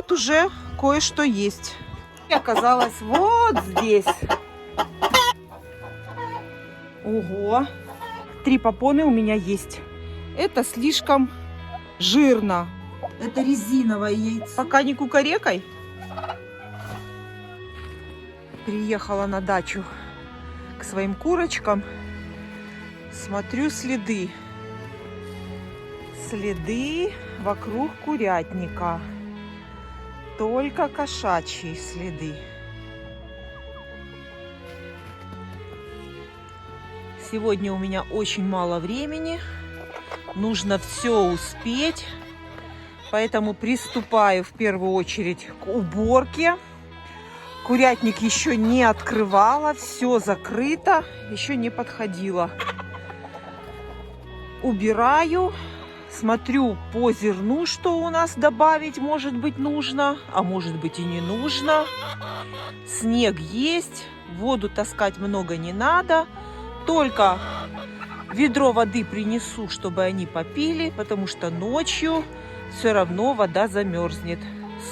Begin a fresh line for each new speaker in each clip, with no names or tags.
вот уже кое-что есть. И оказалось вот здесь. Ого, 3 попоны у меня есть. Это слишком жирно.
Это резиновое яйцо.
Пока не кукарекай. Приехала на дачу к своим курочкам. Смотрю следы. Следы вокруг курятника. Только кошачьи следы. Сегодня у меня очень мало времени. Нужно все успеть. Поэтому приступаю в первую очередь к уборке. Курятник еще не открывала. Все закрыто. Еще не подходила. Убираю. Смотрю по зерну, что у нас добавить, может быть, нужно, а может быть и не нужно. Снег есть, воду таскать много не надо. Только ведро воды принесу, чтобы они попили, потому что ночью все равно вода замерзнет.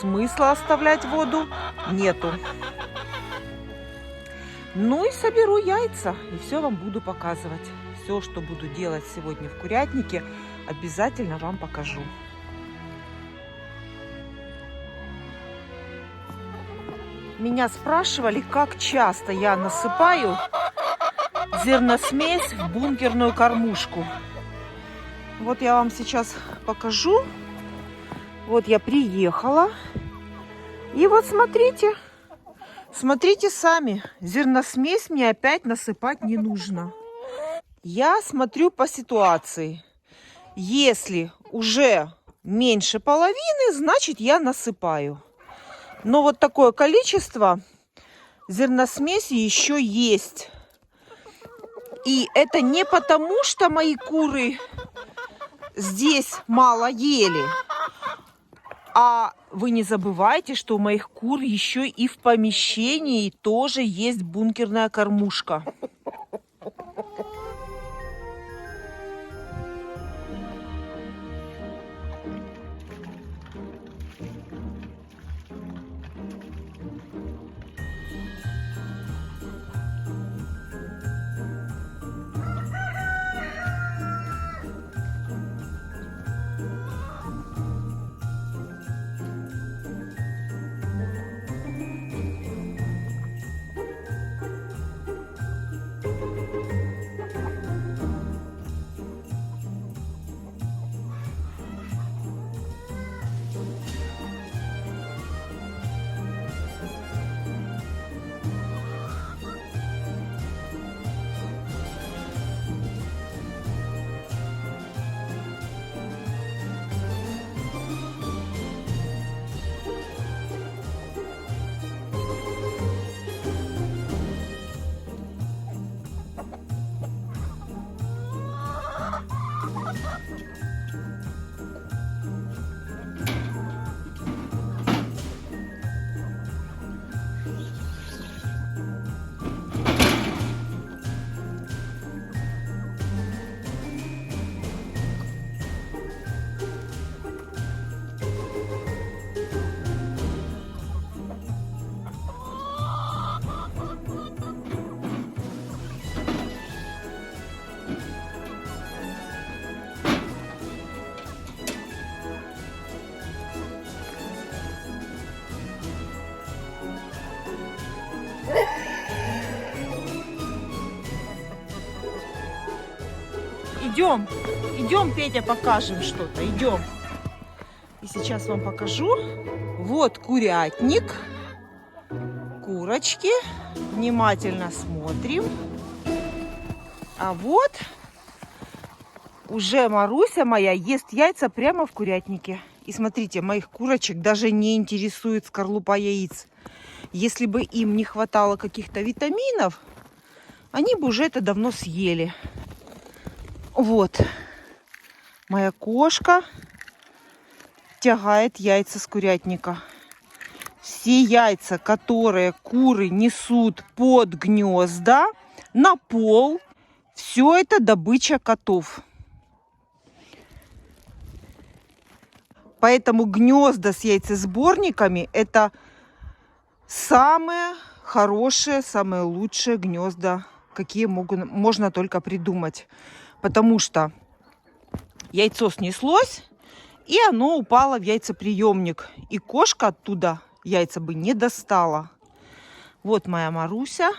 Смысла оставлять воду нету. Ну и соберу яйца, и все вам буду показывать. Все, что буду делать сегодня в курятнике, обязательно вам покажу. Меня спрашивали, как часто я насыпаю зерносмесь в бункерную кормушку. Вот я вам сейчас покажу. Вот я приехала. И вот смотрите. Смотрите сами. Зерносмесь мне опять насыпать не нужно. Я смотрю по ситуации. Если уже меньше половины, значит я насыпаю. Но вот такое количество зерносмеси еще есть. И это не потому, что мои куры здесь мало ели. А вы не забывайте, что у моих кур еще и в помещении тоже есть бункерная кормушка. Идем, идем, Петя, покажем что-то, идем. И сейчас вам покажу. Вот курятник, курочки, внимательно смотрим. А вот уже Маруся моя ест яйца прямо в курятнике. И смотрите, моих курочек даже не интересует скорлупа яиц. Если бы им не хватало каких-то витаминов, они бы уже это давно съели. Вот, моя кошка тягает яйца с курятника. Все яйца, которые куры несут под гнезда, на пол, все это добыча котов. Поэтому гнезда с яйцесборниками — это самые хорошие, самые лучшие гнезда, какие можно только придумать. Потому что яйцо снеслось, и оно упало в яйцеприемник. И кошка оттуда яйца бы не достала. Вот моя Маруся.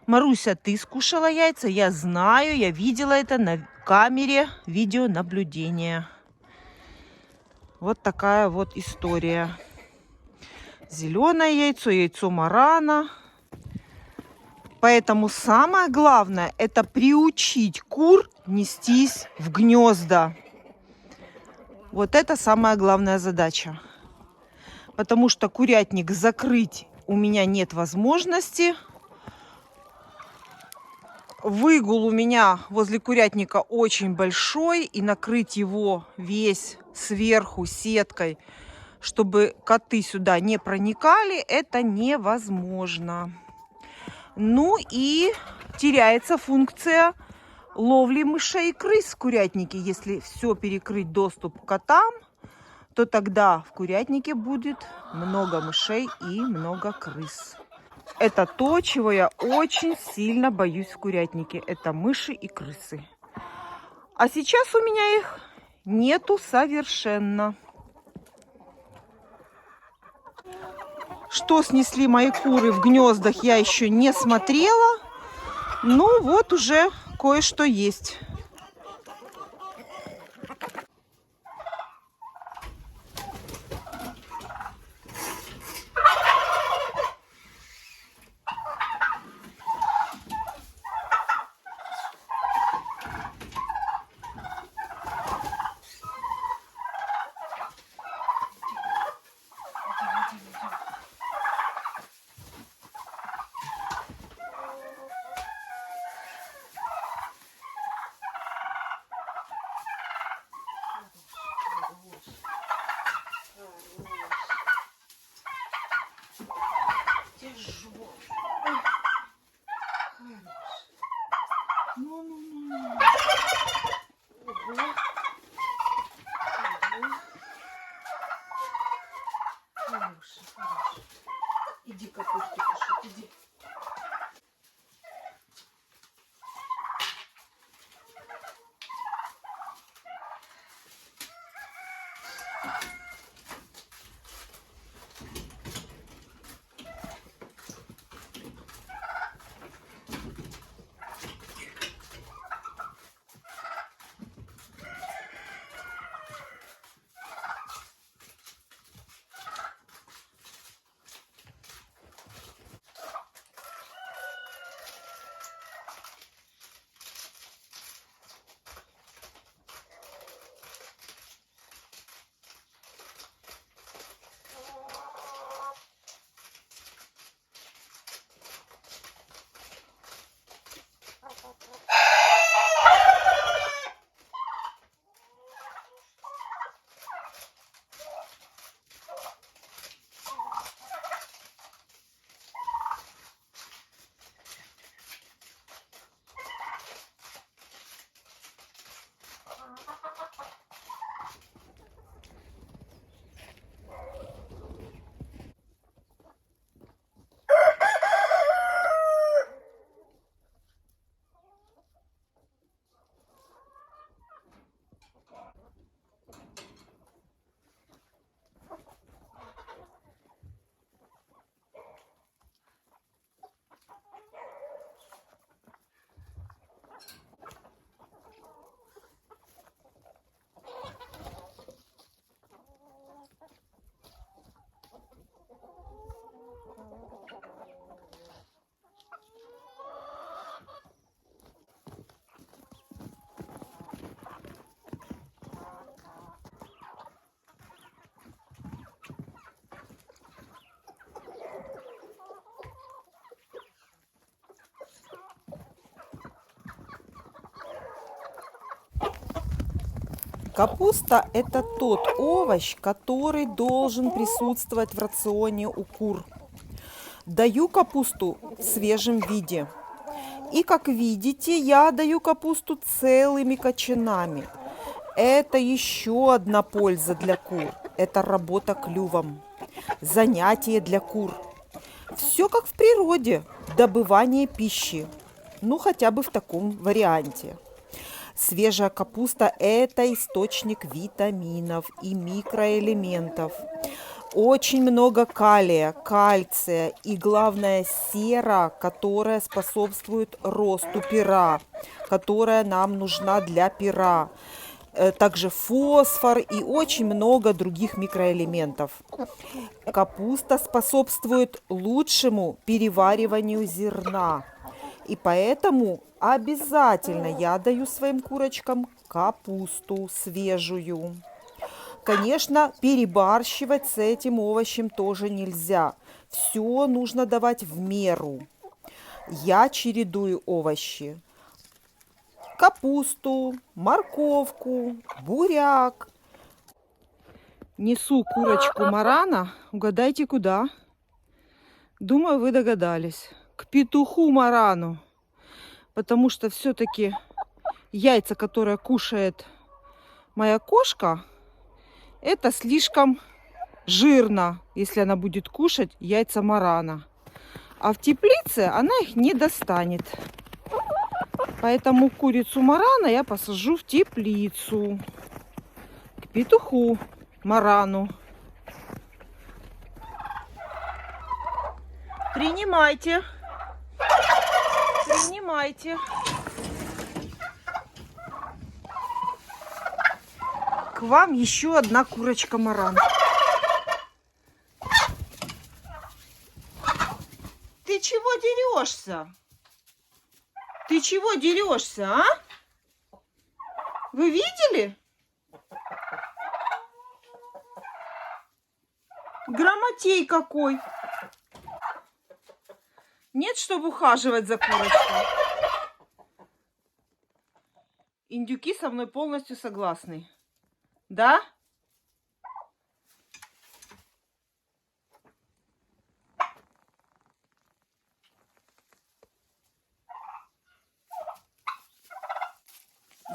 Маруся, ты скушала яйца? Я знаю, я видела это на камере видеонаблюдения. Вот такая вот история. Зеленое яйцо, яйцо марана. Поэтому самое главное — это приучить кур нестись в гнезда. Вот это самая главная задача. Потому что курятник закрыть у меня нет возможности. Выгул у меня возле курятника очень большой. И накрыть его весь сверху сеткой, чтобы коты сюда не проникали, это невозможно. Ну и теряется функция ловли мышей и крыс в курятнике. Если все перекрыть доступ к котам, то тогда в курятнике будет много мышей и много крыс. Это то, чего я очень сильно боюсь в курятнике. Это мыши и крысы. А сейчас у меня их нету совершенно. Что снесли мои куры в гнездах, я еще не смотрела. Ну вот уже кое-что есть. Иди, капусту кушать, иди. Капуста — это тот овощ, который должен присутствовать в рационе у кур. Даю капусту в свежем виде. И, как видите, я даю капусту целыми кочанами. Это еще одна польза для кур. Это работа клювом. Занятие для кур. Все как в природе. Добывание пищи. Ну, хотя бы в таком варианте. Свежая капуста – это источник витаминов и микроэлементов. Очень много калия, кальция и, главное, сера, которая способствует росту пера, которая нам нужна для пера. Также фосфор и очень много других микроэлементов. Капуста способствует лучшему перевариванию зерна. И поэтому обязательно я даю своим курочкам капусту свежую. Конечно, перебарщивать с этим овощем тоже нельзя. Все нужно давать в меру. Я чередую овощи. Капусту, морковку, буряк. Несу курочку Марана. Угадайте, куда? Думаю, вы догадались. К петуху Марану. Потому что все-таки яйца, которые кушает моя кошка, это слишком жирно, если она будет кушать яйца Марана. А в теплице она их не достанет. Поэтому курицу Марана я посажу в теплицу. К петуху Марану. Принимайте. Принимайте. К вам еще одна курочка Маран. Ты чего дерешься? Ты чего дерешься, а? Вы видели? Грамотей какой. Нет, чтобы ухаживать за курочкой. Индюки со мной полностью согласны. Да?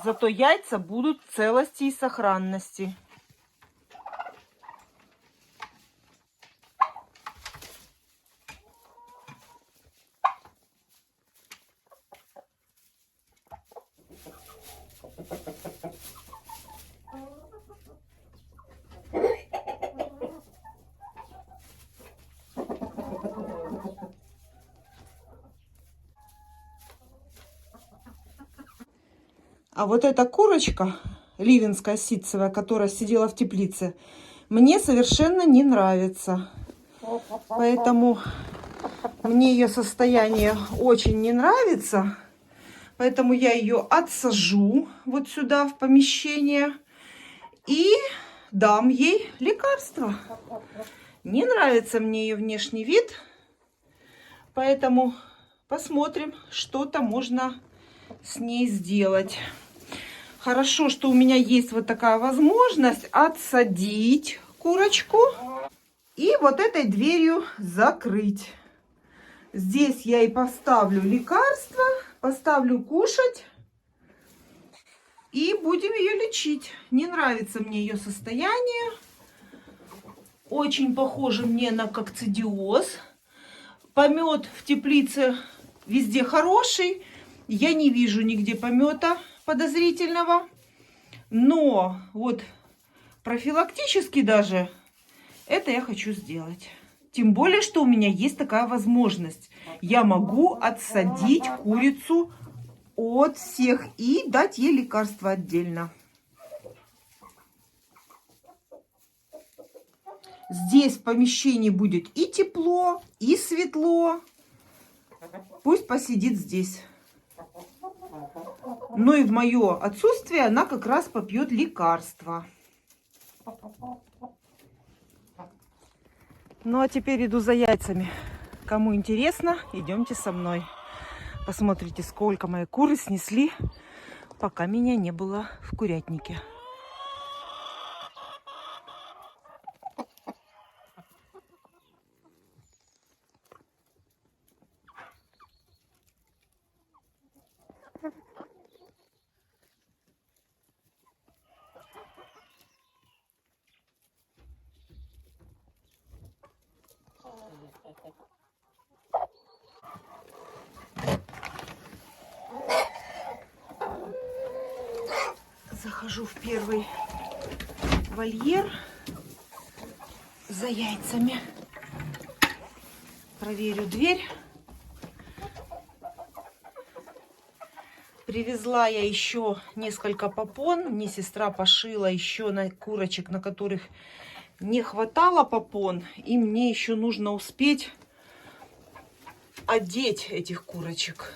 Зато яйца будут в целости и сохранности. А вот эта курочка, ливенская ситцевая, которая сидела в теплице, мне совершенно не нравится. Поэтому мне ее состояние очень не нравится. Поэтому я ее отсажу вот сюда в помещение и дам ей лекарство. Не нравится мне ее внешний вид. Поэтому посмотрим, что-то можно с ней сделать. Хорошо, что у меня есть вот такая возможность отсадить курочку и вот этой дверью закрыть. Здесь я и поставлю лекарство, поставлю кушать и будем ее лечить. Не нравится мне ее состояние. Очень похоже мне на кокцидиоз. Помет в теплице везде хороший. Я не вижу нигде помета подозрительного. Но вот профилактически даже это я хочу сделать. Тем более, что у меня есть такая возможность. Я могу отсадить курицу от всех и дать ей лекарство отдельно. Здесь в помещении будет и тепло, и светло. Пусть посидит здесь. Но и в мое отсутствие она как раз попьет лекарство. Ну а теперь иду за яйцами. Кому интересно, идемте со мной. Посмотрите, сколько мои куры снесли, пока меня не было в курятнике. Захожу в первый вольер за яйцами. Проверю дверь. Привезла я еще несколько попон. Мне сестра пошила еще на курочек, на которых не хватало попон. И мне еще нужно успеть одеть этих курочек.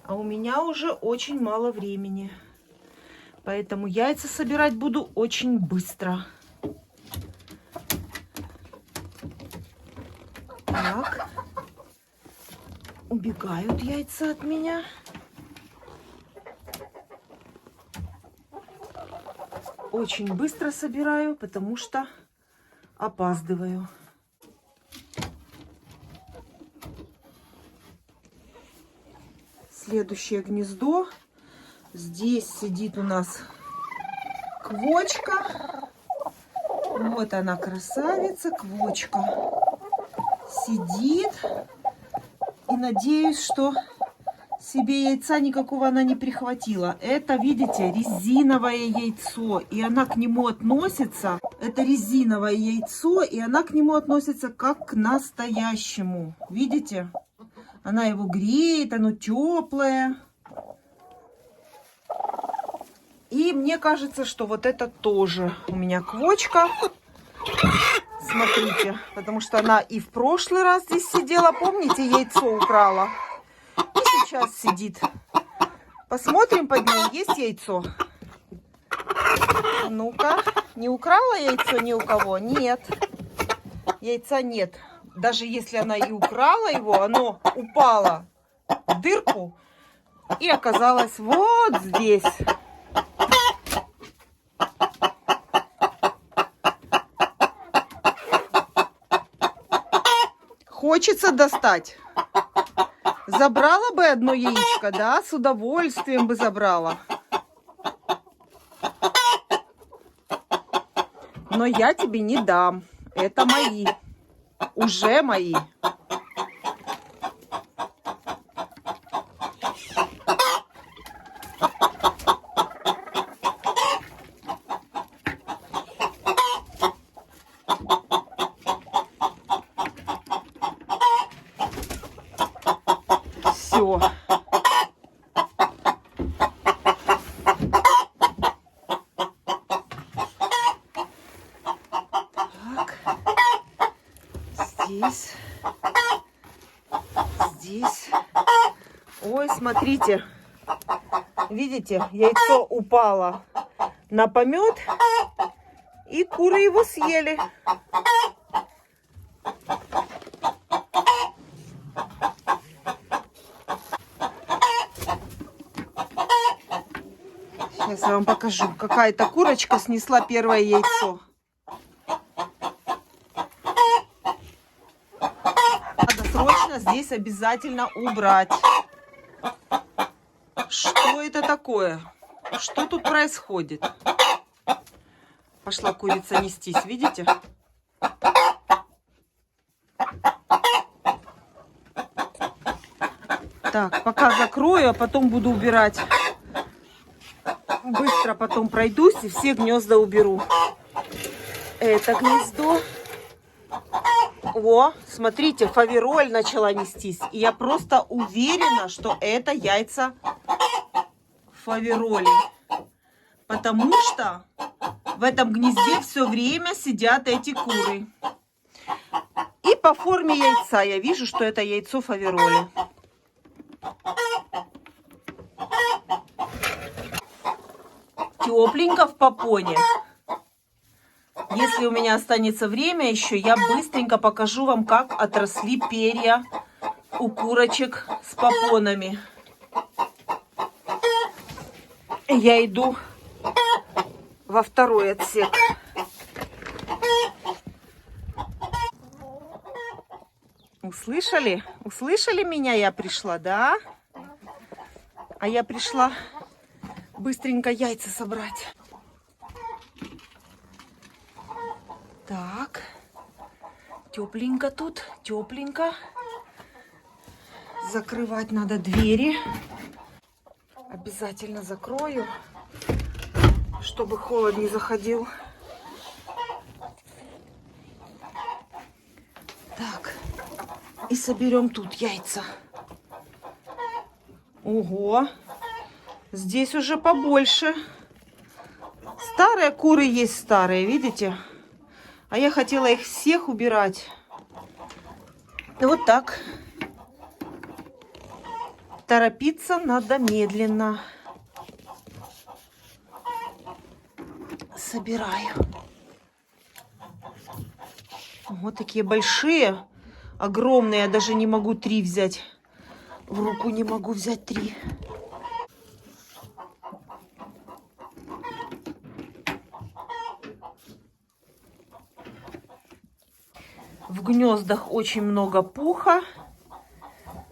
А у меня уже очень мало времени. Поэтому яйца собирать буду очень быстро. Так. Убегают яйца от меня. Очень быстро собираю, потому что опаздываю. Следующее гнездо. Здесь сидит у нас квочка. Вот она, красавица, квочка. Сидит. И надеюсь, что себе яйца никакого она не прихватила. Это, видите, резиновое яйцо. И она к нему относится. Это резиновое яйцо. И она к нему относится как к настоящему. Видите? Она его греет, оно теплое. И мне кажется, что вот это тоже у меня квочка. Смотрите, потому что она и в прошлый раз здесь сидела, помните, яйцо украла. И сейчас сидит. Посмотрим под ней, есть яйцо. Ну-ка, не украла яйцо ни у кого? Нет. Яйца нет. Даже если она и украла его, оно упало в дырку и оказалось вот здесь. Хочется достать. Забрала бы одно яичко, да? С удовольствием бы забрала. Но я тебе не дам. Это мои. Уже мои. Все. Здесь. Здесь. Ой, смотрите. Видите, яйцо упало на помет, и куры его съели. Сейчас я вам покажу. Какая-то курочка снесла первое яйцо. Надо срочно здесь обязательно убрать. Что это такое? Что тут происходит? Пошла курица нестись, видите? Так, пока закрою, а потом буду убирать. Быстро потом пройдусь и все гнезда уберу. Это гнездо. О, смотрите, фавероль начала нестись. И я просто уверена, что это яйца фавероли. Потому что в этом гнезде все время сидят эти куры. И по форме яйца я вижу, что это яйцо фавероли. Тепленько в попоне. Если у меня останется время еще, я быстренько покажу вам, как отросли перья у курочек с попонами. Я иду во второй отсек. Услышали? Услышали меня? Я пришла, да? А я пришла быстренько яйца собрать. Так. Тепленько тут, тепленько. Закрывать надо двери. Обязательно закрою, чтобы холод не заходил. Так. И соберем тут яйца. Ого. Здесь уже побольше. Старые куры есть старые, видите? А я хотела их всех убирать. Вот так. Торопиться надо медленно. Собираю. Вот такие большие, огромные. Я даже не могу 3 взять. В руку не могу взять 3. В гнездах очень много пуха.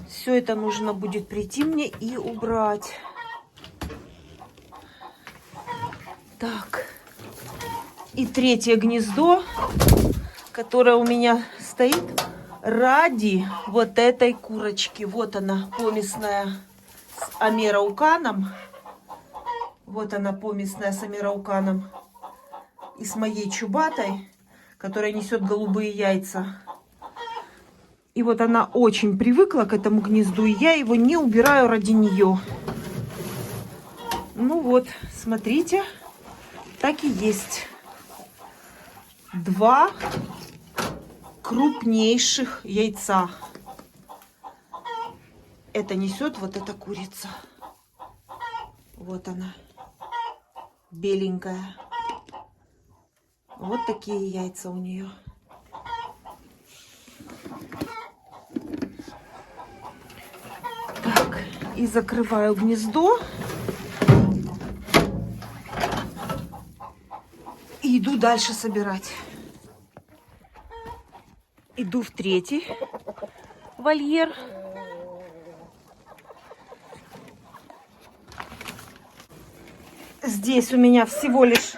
Все это нужно будет прийти мне и убрать. Так. И третье гнездо, которое у меня стоит ради вот этой курочки. Вот она, помесная с амерауканом. Вот она, помесная с амерауканом. И с моей чубатой, которая несет голубые яйца. И вот она очень привыкла к этому гнезду, и я его не убираю ради нее. Ну вот, смотрите, так и есть. 2 крупнейших яйца. Это несет вот эта курица. Вот она, беленькая. Вот такие яйца у нее. Так, и закрываю гнездо. И иду дальше собирать. Иду в 3-й вольер. Здесь у меня всего лишь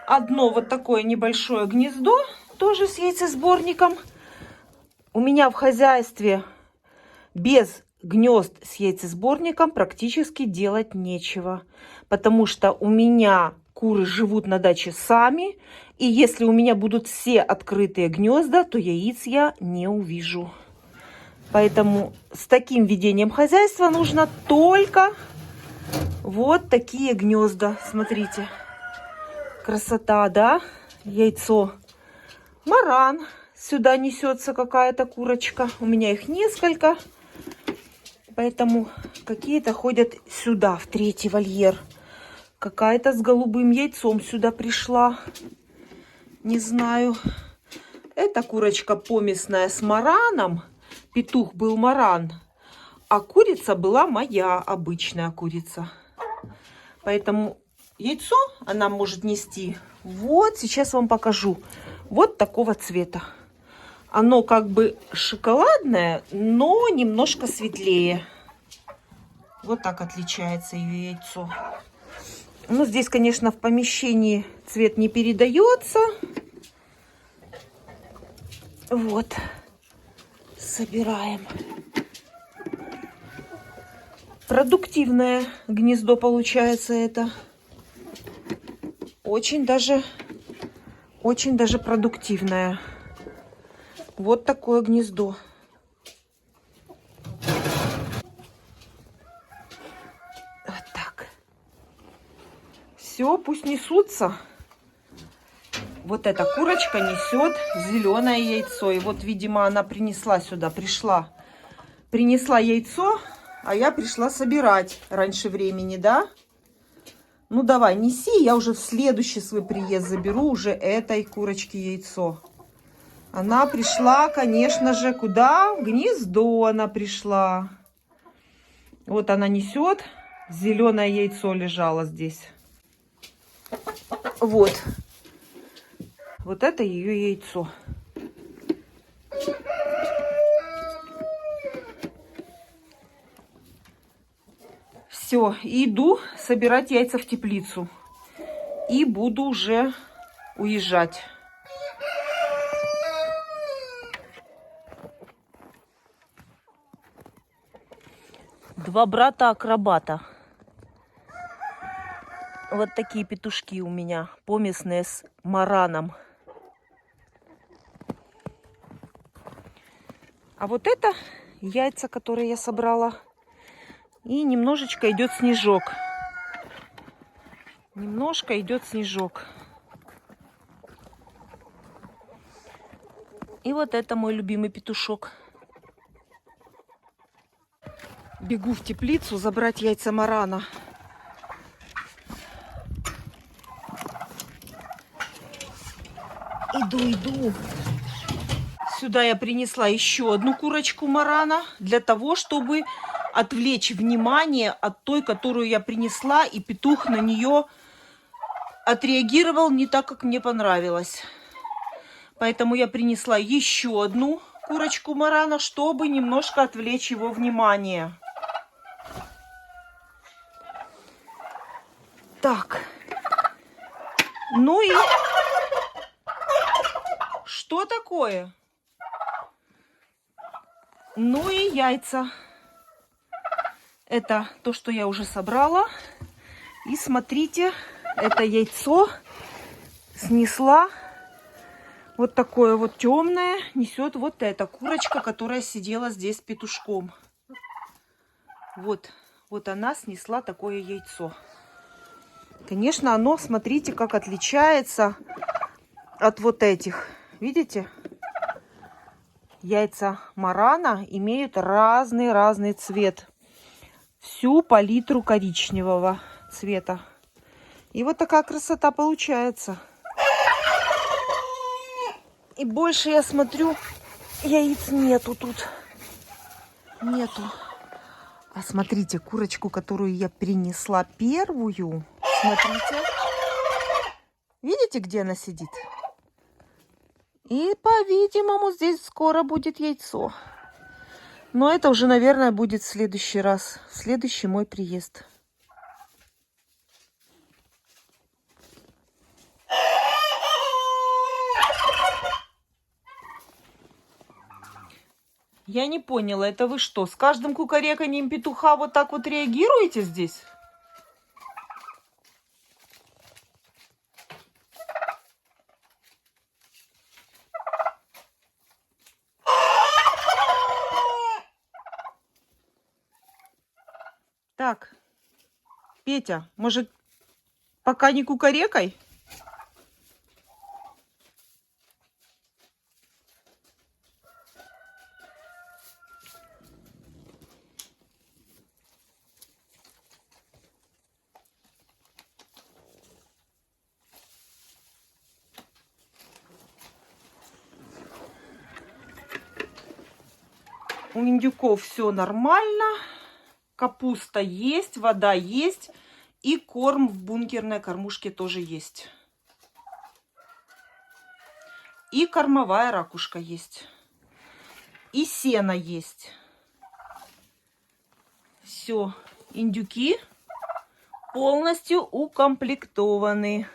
одно вот такое небольшое гнездо, тоже с яйцесборником. У меня в хозяйстве без гнезд с яйцесборником практически делать нечего, потому что у меня куры живут на даче сами, и если у меня будут все открытые гнезда, то яиц я не увижу. Поэтому с таким ведением хозяйства нужно только вот такие гнезда. Смотрите, красота, да? Яйцо. Маран. Сюда несется какая-то курочка. У меня их несколько. Поэтому какие-то ходят сюда, в 3-й вольер. Какая-то с голубым яйцом сюда пришла. Не знаю. Эта курочка помесная с мараном. Петух был маран. А курица была моя, обычная курица. Поэтому яйцо она может нести. Вот, сейчас вам покажу. Вот такого цвета. Оно как бы шоколадное, но немножко светлее. Вот так отличается ее яйцо. Ну, здесь, конечно, в помещении цвет не передается. Вот. Собираем. Продуктивное гнездо получается это. Очень даже продуктивное. Вот такое гнездо. Вот так. Все, пусть несутся. Вот эта курочка несет зеленое яйцо. И вот, видимо, она принесла сюда, принесла яйцо, а я пришла собирать раньше времени, да? Ну, давай, неси, я уже в следующий свой приезд заберу уже этой курочки яйцо. Она пришла, конечно же, куда? В гнездо она пришла. Вот она несет. Зеленое яйцо лежало здесь. Вот. Вот это ее яйцо. Все, иду собирать яйца в теплицу. И буду уже уезжать. Два брата-акробата. Вот такие петушки у меня, помесные с мараном. А вот это яйца, которые я собрала. И немножечко идет снежок. Немножко идет снежок. И вот это мой любимый петушок. Бегу в теплицу забрать яйца марана. Иду. Сюда я принесла еще одну курочку марана для того, чтобы отвлечь внимание от той, которую я принесла, и петух на нее отреагировал не так, как мне понравилось. Поэтому я принесла еще одну курочку марана, чтобы немножко отвлечь его внимание. Так. Ну и что такое? Ну и яйца. Это то, что я уже собрала. И смотрите, это яйцо снесла. Вот такое вот темное несет вот эта курочка, которая сидела здесь с петушком. Вот она снесла такое яйцо. Конечно, оно, смотрите, как отличается от вот этих. Видите? Яйца марана имеют разный цвет. Всю палитру коричневого цвета. И вот такая красота получается. И больше я смотрю, яиц нету тут. Нету. А смотрите, курочку, которую я принесла первую. Смотрите. Видите, где она сидит? И, по-видимому, здесь скоро будет яйцо. Но это уже, наверное, будет в следующий раз. В следующий мой приезд. Я не поняла, это вы что, с каждым кукареканием петуха вот так вот реагируете здесь? Так, Петя, может, пока не кукарекай? У индюков все нормально. Капуста есть, вода есть. И корм в бункерной кормушке тоже есть. И кормовая ракушка есть. И сено есть. Все, индюки полностью укомплектованы.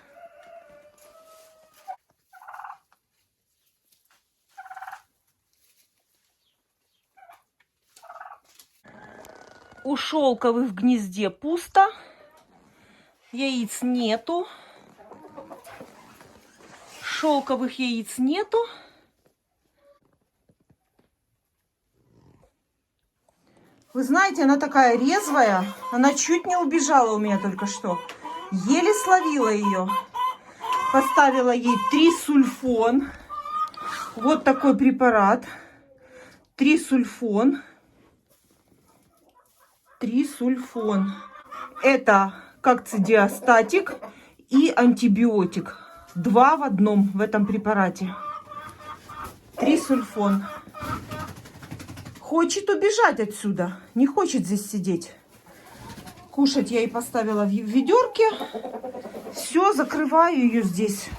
У шелковых в гнезде пусто. Яиц нету. Шелковых яиц нету. Вы знаете, она такая резвая. Она чуть не убежала у меня только что. Еле словила ее. Поставила ей трисульфон. Вот такой препарат. Трисульфон. Трисульфон. Это кокцидиостатик и антибиотик. 2 в одном в этом препарате. Трисульфон. Хочет убежать отсюда. Не хочет здесь сидеть. Кушать я ей поставила в ведерке. Все, закрываю ее здесь.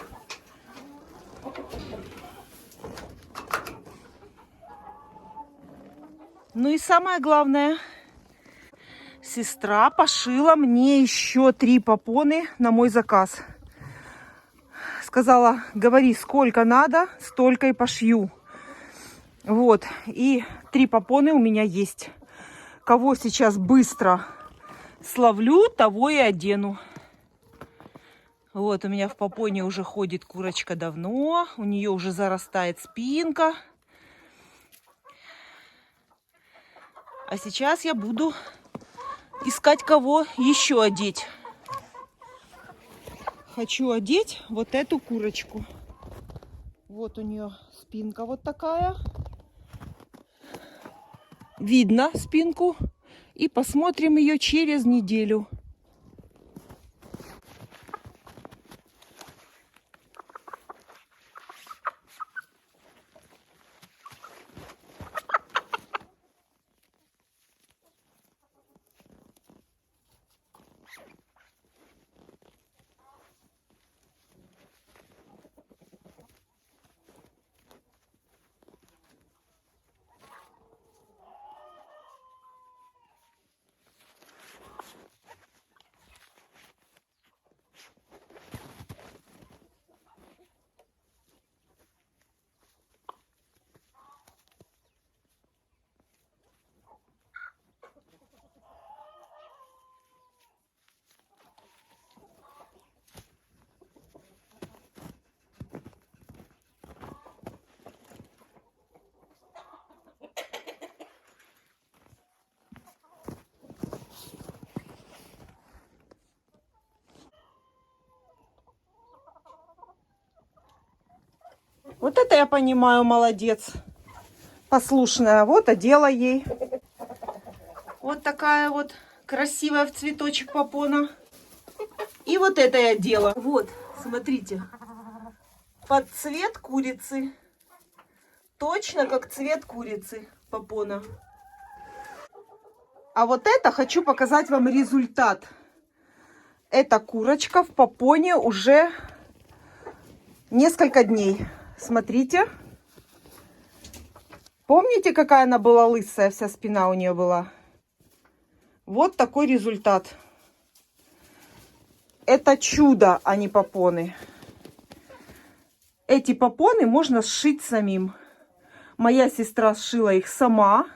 Ну и самое главное. Сестра пошила мне еще 3 попоны на мой заказ. Сказала, говори, сколько надо, столько и пошью. Вот, и 3 попоны у меня есть. Кого сейчас быстро словлю, того и одену. Вот у меня в попоне уже ходит курочка давно. У нее уже зарастает спинка. А сейчас я буду искать, кого еще одеть. Хочу одеть вот эту курочку. Вот у нее спинка вот такая. Видно спинку. И посмотрим ее через неделю. Вот это я понимаю, молодец. Послушная. Вот одела ей. Вот такая вот красивая в цветочек попона. И вот это я одела. Вот, смотрите. Под цвет курицы. Точно как цвет курицы попона. А вот это хочу показать вам результат. Эта курочка в попоне уже несколько дней. Смотрите. Помните, какая она была лысая, вся спина у нее была? Вот такой результат. Это чудо, а не попоны. Эти попоны можно сшить самим. Моя сестра сшила их сама.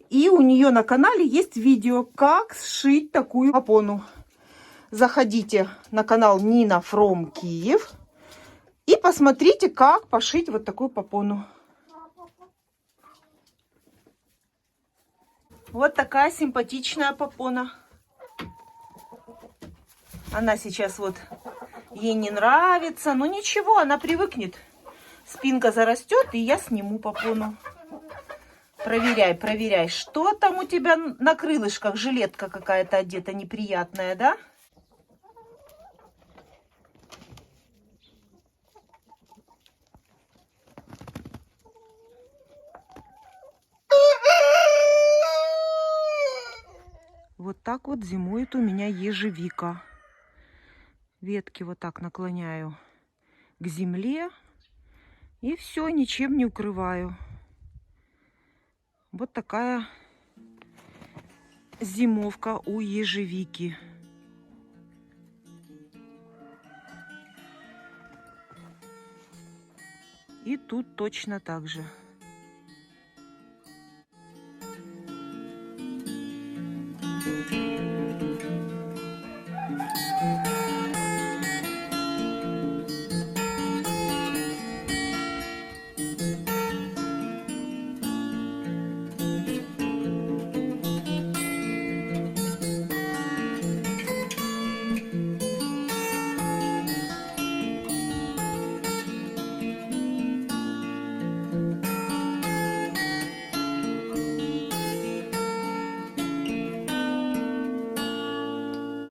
И у нее на канале есть видео, как сшить такую попону. Заходите на канал Нина From Киев. И посмотрите, как пошить вот такую попону. Вот такая симпатичная попона. Она сейчас вот ей не нравится. Но ничего, она привыкнет. Спинка зарастет, и я сниму попону. Проверяй, проверяй. Что там у тебя на крылышках? Жилетка какая-то одета неприятная, да? Вот так вот зимует у меня ежевика. Ветки вот так наклоняю к земле. И все, ничем не укрываю. Вот такая зимовка у ежевики. И тут точно так же.